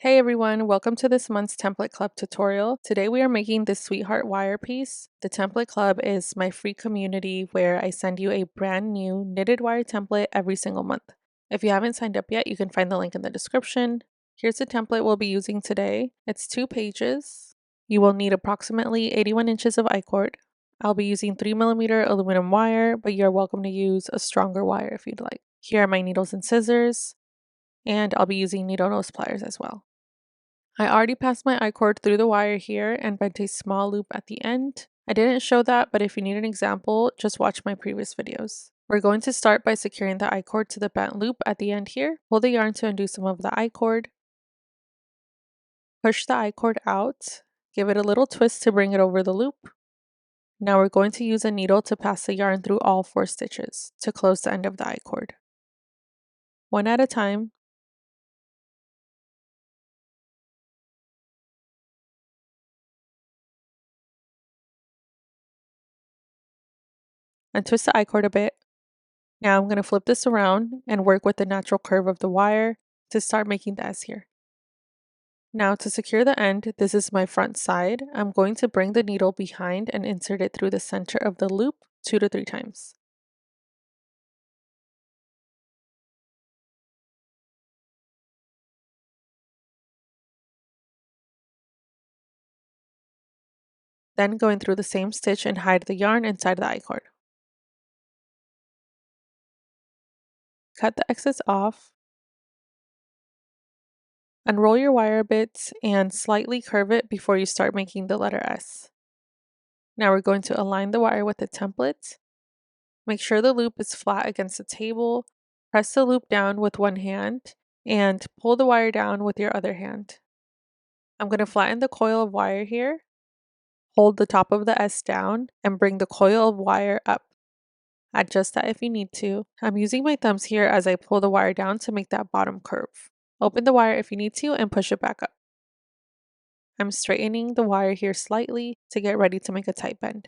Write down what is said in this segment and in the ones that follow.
Hey everyone, welcome to this month's Template Club tutorial. Today we are making this sweetheart wire piece. The Template Club is my free community where I send you a brand new knitted wire template every single month. If you haven't signed up yet, you can find the link in the description. Here's the template we'll be using today. It's 2 pages. You will need approximately 81 inches of iCord. I'll be using 3mm aluminum wire, but you're welcome to use a stronger wire if you'd like. Here are my needles and scissors, and I'll be using needle nose pliers as well. I already passed my iCord through the wire here and bent a small loop at the end. I didn't show that, but if you need an example, just watch my previous videos. We're going to start by securing the iCord to the bent loop at the end here. Pull the yarn to undo some of the iCord. Push the iCord out. Give it a little twist to bring it over the loop. Now we're going to use a needle to pass the yarn through all 4 stitches to close the end of the iCord. One at a time. Untwist the iCord a bit. Now I'm going to flip this around and work with the natural curve of the wire to start making the S here. Now to secure the end, this is my front side. I'm going to bring the needle behind and insert it through the center of the loop 2 to 3 times. Then going through the same stitch and hide the yarn inside the iCord. Cut the excess off. Unroll your wire a bit and slightly curve it before you start making the letter S. Now we're going to align the wire with the template. Make sure the loop is flat against the table. Press the loop down with one hand and pull the wire down with your other hand. I'm going to flatten the coil of wire here. Hold the top of the S down and bring the coil of wire up. Adjust that if you need to. I'm using my thumbs here as I pull the wire down to make that bottom curve. Open the wire if you need to and push it back up. I'm straightening the wire here slightly to get ready to make a tight bend.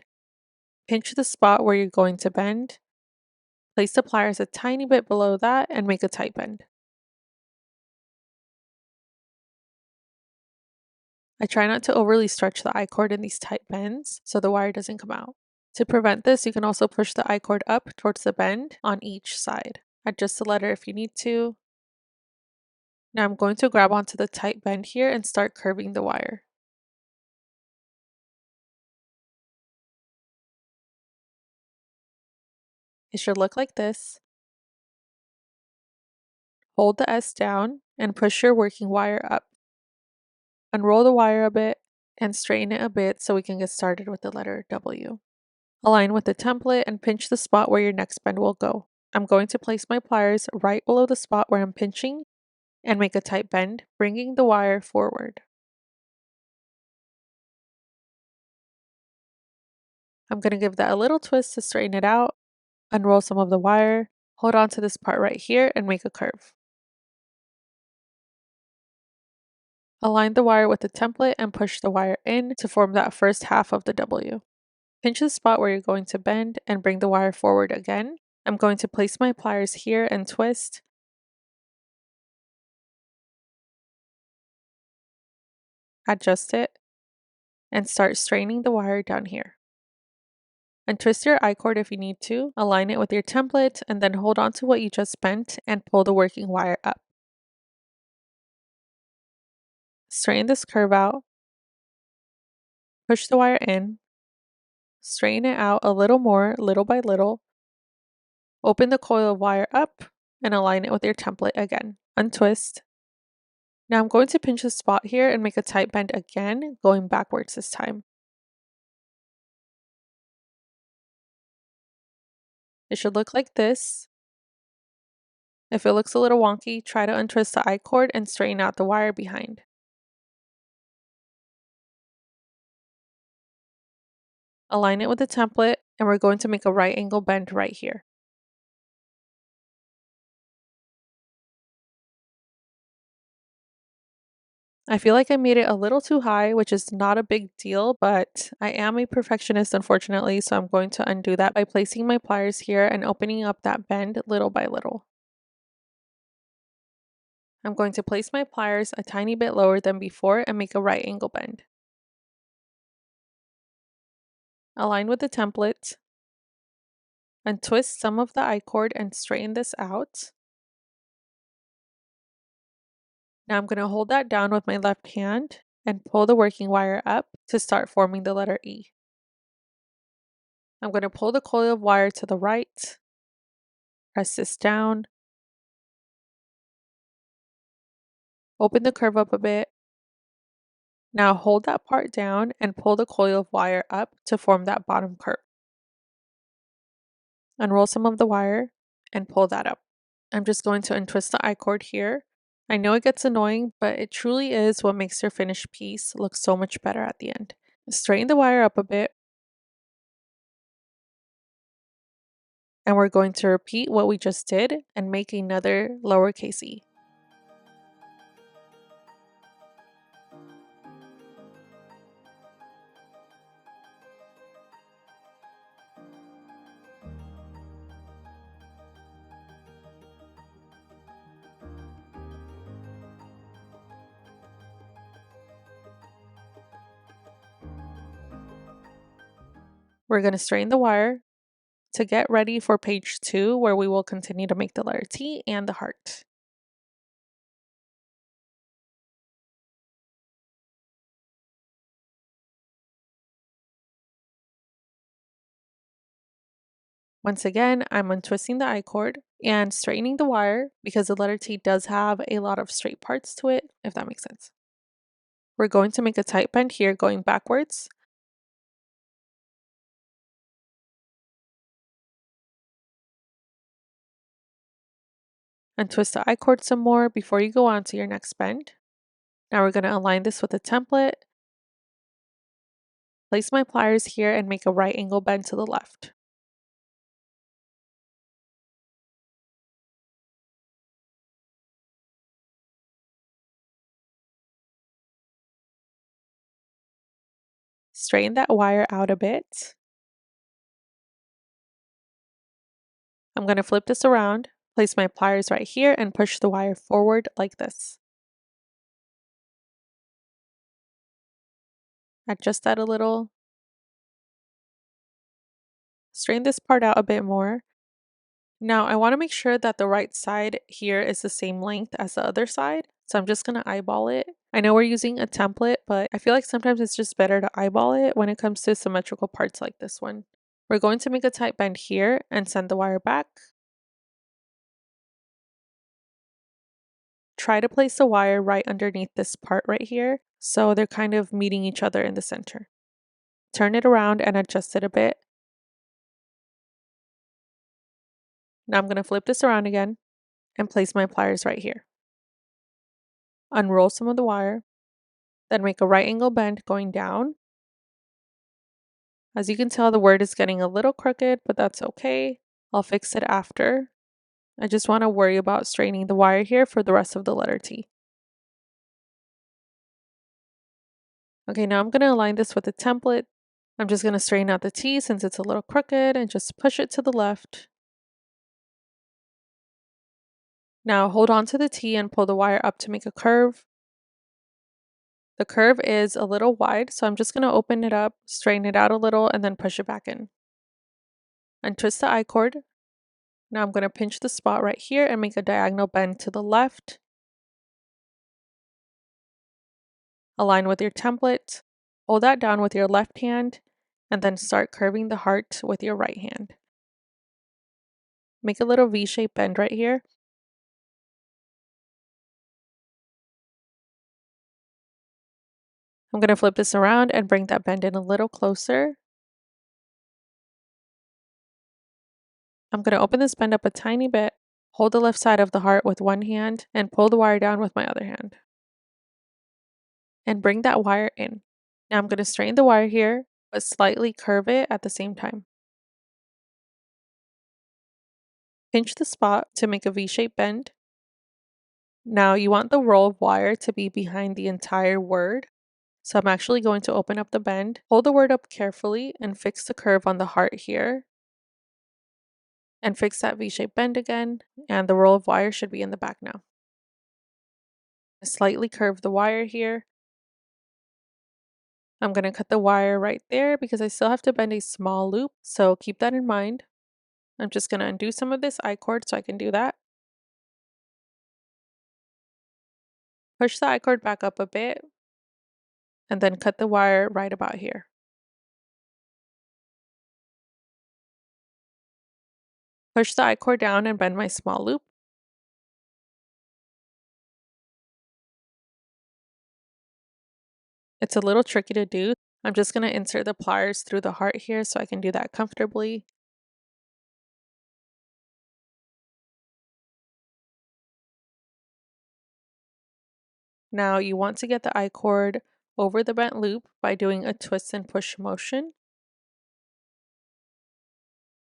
Pinch the spot where you're going to bend. Place the pliers a tiny bit below that and make a tight bend. I try not to overly stretch the iCord in these tight bends so the wire doesn't come out. To prevent this, you can also push the iCord up towards the bend on each side. Adjust the letter if you need to. Now I'm going to grab onto the tight bend here and start curving the wire. It should look like this. Hold the S down and push your working wire up. Unroll the wire a bit and straighten it a bit so we can get started with the letter W. Align with the template and pinch the spot where your next bend will go. I'm going to place my pliers right below the spot where I'm pinching and make a tight bend, bringing the wire forward. I'm going to give that a little twist to straighten it out, unroll some of the wire, hold on to this part right here and make a curve. Align the wire with the template and push the wire in to form that first half of the W. Pinch the spot where you're going to bend and bring the wire forward again. I'm going to place my pliers here and twist. Adjust it and start straightening the wire down here. Untwist your iCord if you need to, align it with your template, and then hold on to what you just bent and pull the working wire up. Straighten this curve out, push the wire in, straighten it out a little more, little by little, open the coil of wire up, and align it with your template again. Untwist. Now I'm going to pinch the spot here and make a tight bend again, going backwards this time. It should look like this. If it looks a little wonky, try to untwist the iCord and straighten out the wire behind. Align it with the template, and we're going to make a right angle bend right here. I feel like I made it a little too high, which is not a big deal, but I am a perfectionist, unfortunately, so I'm going to undo that by placing my pliers here and opening up that bend little by little. I'm going to place my pliers a tiny bit lower than before and make a right angle bend. Align with the template, untwist some of the iCord and straighten this out. Now I'm going to hold that down with my left hand and pull the working wire up to start forming the letter E. I'm going to pull the coil of wire to the right, press this down, open the curve up a bit. Now hold that part down and pull the coil of wire up to form that bottom curve. Unroll some of the wire and pull that up. I'm just going to untwist the iCord here. I know it gets annoying, but it truly is what makes your finished piece look so much better at the end. Straighten the wire up a bit, and we're going to repeat what we just did and make another lowercase e. We're going to straighten the wire to get ready for page 2, where we will continue to make the letter T and the heart. Once again, I'm untwisting the iCord and straightening the wire because the letter T does have a lot of straight parts to it, if that makes sense. We're going to make a tight bend here going backwards. Untwist the iCord some more before you go on to your next bend. Now we're going to align this with the template, place my pliers here and make a right angle bend to the left. Straighten that wire out a bit. I'm going to flip this around, place my pliers right here and push the wire forward like this. Adjust that a little. Straighten this part out a bit more. Now I want to make sure that the right side here is the same length as the other side. So I'm just going to eyeball it. I know we're using a template, but I feel like sometimes it's just better to eyeball it when it comes to symmetrical parts like this one. We're going to make a tight bend here and send the wire back. Try to place the wire right underneath this part right here, so they're kind of meeting each other in the center. Turn it around and adjust it a bit. Now I'm going to flip this around again and place my pliers right here. Unroll some of the wire, then make a right angle bend going down. As you can tell, the word is getting a little crooked, but that's okay. I'll fix it after. I just want to worry about straightening the wire here for the rest of the letter T. Okay, now I'm going to align this with the template. I'm just going to straighten out the T since it's a little crooked and just push it to the left. Now hold on to the T and pull the wire up to make a curve. The curve is a little wide, so I'm just going to open it up, straighten it out a little, and then push it back in. Untwist the iCord. Now I'm going to pinch the spot right here and make a diagonal bend to the left. Align with your template. Hold that down with your left hand, and then start curving the heart with your right hand. Make a little V-shaped bend right here. I'm going to flip this around and bring that bend in a little closer. I'm going to open this bend up a tiny bit, hold the left side of the heart with one hand, and pull the wire down with my other hand. And bring that wire in. Now I'm going to straighten the wire here, but slightly curve it at the same time. Pinch the spot to make a V-shaped bend. Now you want the roll of wire to be behind the entire word. So I'm actually going to open up the bend, hold the word up carefully, and fix the curve on the heart here. And fix that V-shaped bend again, and the roll of wire should be in the back now. Slightly curve the wire here. I'm going to cut the wire right there because I still have to bend a small loop, so keep that in mind. I'm just going to undo some of this iCord so I can do that. Push the iCord back up a bit, and then cut the wire right about here. Push the iCord down and bend my small loop. It's a little tricky to do. I'm just going to insert the pliers through the heart here so I can do that comfortably. Now you want to get the iCord over the bent loop by doing a twist and push motion.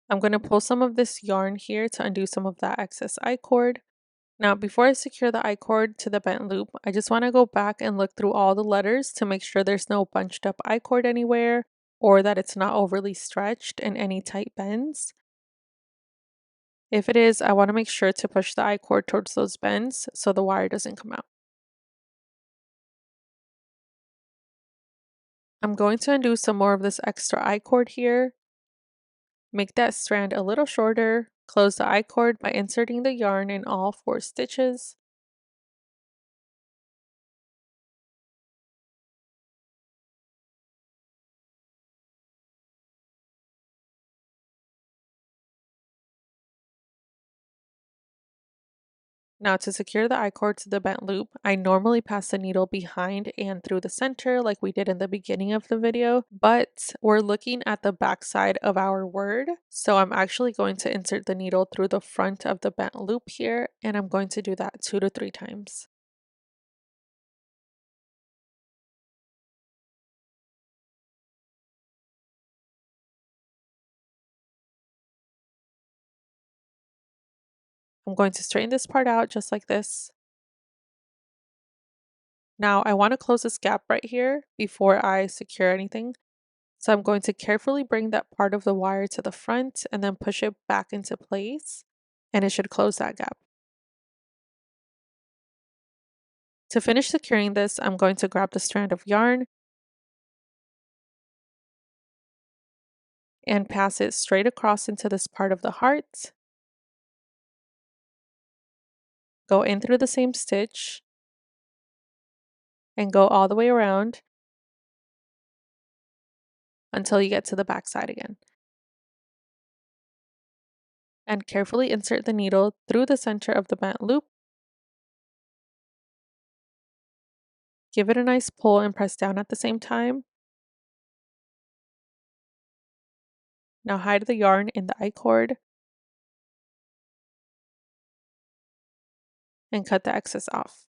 I'm going to pull some of this yarn here to undo some of that excess iCord. Now, before I secure the iCord to the bent loop, I just want to go back and look through all the letters to make sure there's no bunched up iCord anywhere or that it's not overly stretched in any tight bends. If it is, I want to make sure to push the iCord towards those bends so the wire doesn't come out. I'm going to undo some more of this extra iCord here. Make that strand a little shorter. Close the iCord by inserting the yarn in all 4 stitches. Now to secure the iCord to the bent loop, I normally pass the needle behind and through the center like we did in the beginning of the video, but we're looking at the back side of our word. So I'm actually going to insert the needle through the front of the bent loop here, and I'm going to do that 2 to 3 times. I'm going to straighten this part out just like this. Now I want to close this gap right here before I secure anything. So I'm going to carefully bring that part of the wire to the front and then push it back into place, and it should close that gap. To finish securing this, I'm going to grab the strand of yarn and pass it straight across into this part of the heart. Go in through the same stitch and go all the way around until you get to the back side again. And carefully insert the needle through the center of the bent loop. Give it a nice pull and press down at the same time. Now hide the yarn in the iCord and cut the excess off.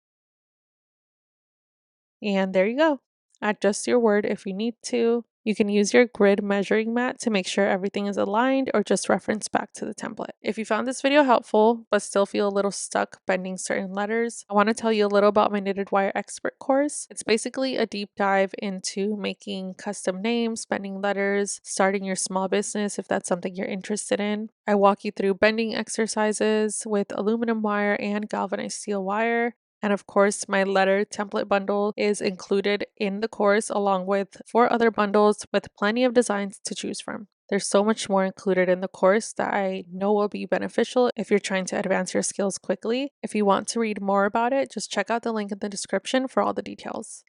And there you go. Adjust your word if you need to. You can use your grid measuring mat to make sure everything is aligned or just reference back to the template. If you found this video helpful but still feel a little stuck bending certain letters, I want to tell you a little about my Knitted Wire Expert course. It's basically a deep dive into making custom names, bending letters, starting your small business if that's something you're interested in. I walk you through bending exercises with aluminum wire and galvanized steel wire. And of course, my letter template bundle is included in the course along with 4 other bundles with plenty of designs to choose from. There's so much more included in the course that I know will be beneficial if you're trying to advance your skills quickly. If you want to read more about it, just check out the link in the description for all the details.